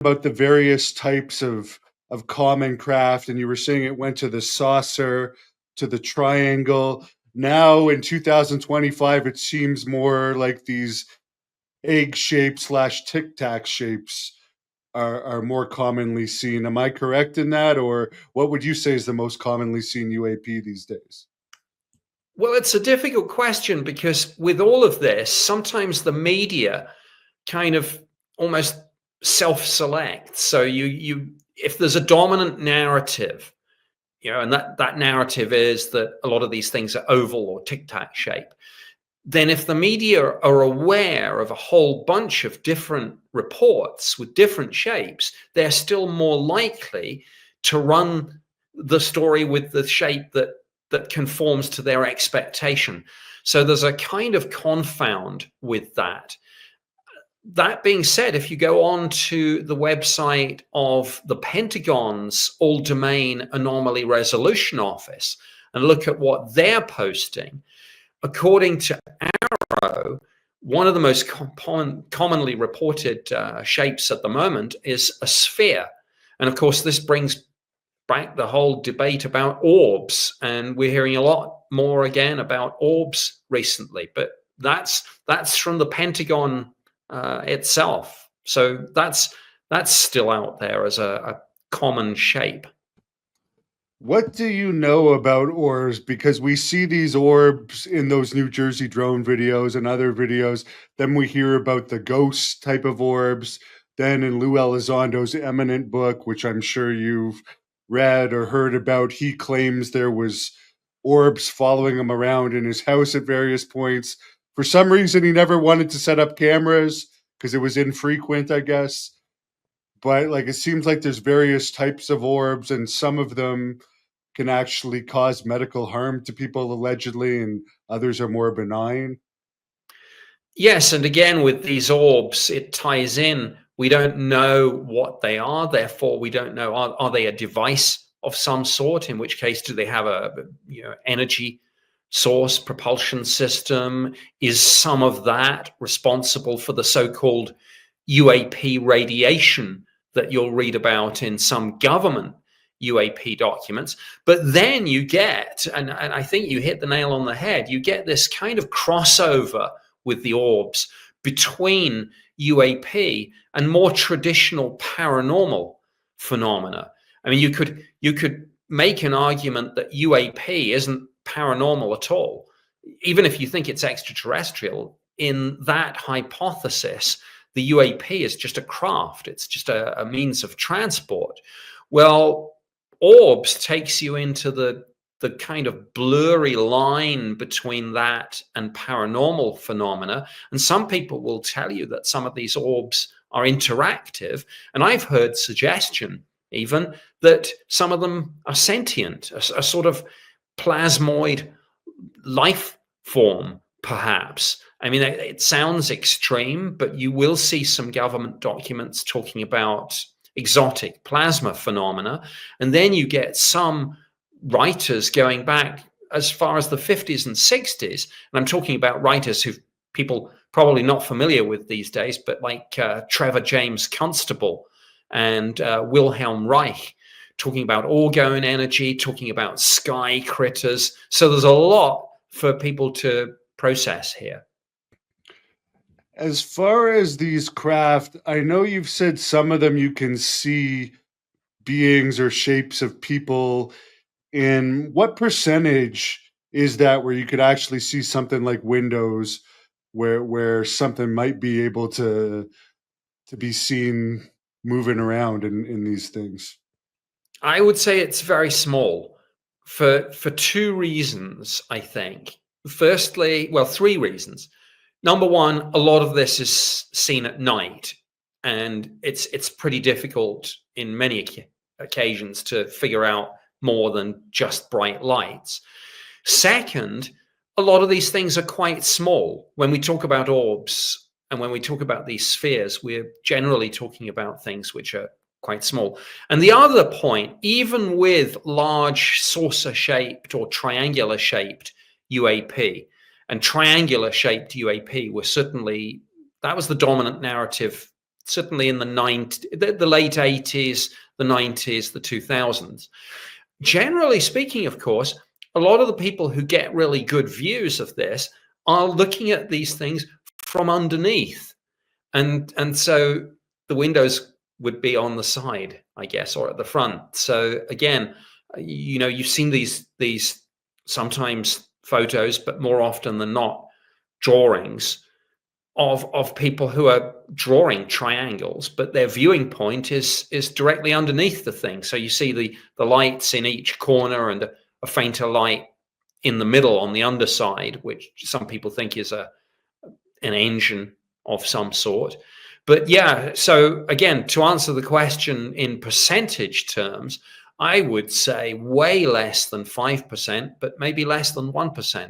about the various types of common craft, and you were saying it went to the saucer, to the triangle. Now in 2025, it seems more like these egg shapes slash tic tac shapes are more commonly seen. Am I correct in that, or what would you say is the most commonly seen UAP these days? Well, it's a difficult question because with all of this, sometimes the media kind of almost self-select. So you if there's a dominant narrative, and that narrative is that a lot of these things are oval or tic-tac shape, then if the media are aware of a whole bunch of different reports with different shapes, they're still more likely to run the story with the shape that conforms to their expectation. So there's a kind of confound with that. That being said, if you go on to the website of the Pentagon's All Domain Anomaly Resolution Office and look at what they're posting, according to Arrow, one of the most commonly reported shapes at the moment is a sphere. And of course, this brings back the whole debate about orbs. And we're hearing a lot more again about orbs recently. But that's from the Pentagon itself. So that's still out there as a common shape. What do you know about orbs? Because we see these orbs in those New Jersey drone videos and other videos. Then we hear about the ghost type of orbs. Then in Lou Elizondo's eminent book, which I'm sure you've read or heard about, he claims there was orbs following him around in his house at various points. For some reason, he never wanted to set up cameras because it was infrequent, I guess. But like it seems like there's various types of orbs, and some of them can actually cause medical harm to people allegedly, and others are more benign. Yes, and again with these orbs, it ties in. We don't know what they are, therefore we don't know are they a device of some sort? In which case, do they have a energy source, propulsion system? Is some of that responsible for the so-called UAP radiation that you'll read about in some government UAP documents? But then you get, and I think you hit the nail on the head, you get this kind of crossover with the orbs between UAP and more traditional paranormal phenomena. I mean, you could make an argument that UAP isn't paranormal at all, even if you think it's extraterrestrial. In that hypothesis, the UAP is just a craft. It's just a means of transport. Well, orbs takes you into the kind of blurry line between that and paranormal phenomena. And some people will tell you that some of these orbs are interactive. And I've heard suggestion even that some of them are sentient, a sort of plasmoid life form, perhaps. I mean, it sounds extreme, but you will see some government documents talking about exotic plasma phenomena. And then you get some writers going back as far as the 50s and 60s. And I'm talking about writers who people probably not familiar with these days, but like Trevor James Constable and Wilhelm Reich, talking about orgone energy, talking about sky critters. So there's a lot for people to process here. As far as these craft, I know you've said some of them you can see beings or shapes of people. In what percentage is that where you could actually see something like windows where something might be able to be seen moving around in these things? I would say it's very small for two reasons, I think. Firstly, well, three reasons. Number one, a lot of this is seen at night, and it's pretty difficult in many occasions to figure out more than just bright lights. Second, a lot of these things are quite small. When we talk about orbs and when we talk about these spheres, we're generally talking about things which are quite small. And the other point, even with large saucer-shaped or triangular-shaped UAP, and triangular-shaped UAP were certainly, that was the dominant narrative certainly in the late 80s, the 90s, the 2000s. Generally speaking, of course, a lot of the people who get really good views of this are looking at these things from underneath. And so the windows would be on the side, I guess, or at the front. So again, you've seen these sometimes photos, but more often than not, drawings of people who are drawing triangles, but their viewing point is directly underneath the thing. So you see the lights in each corner and a fainter light in the middle on the underside, which some people think is an engine of some sort. But yeah, so again, to answer the question in percentage terms, I would say way less than 5%, but maybe less than 1%.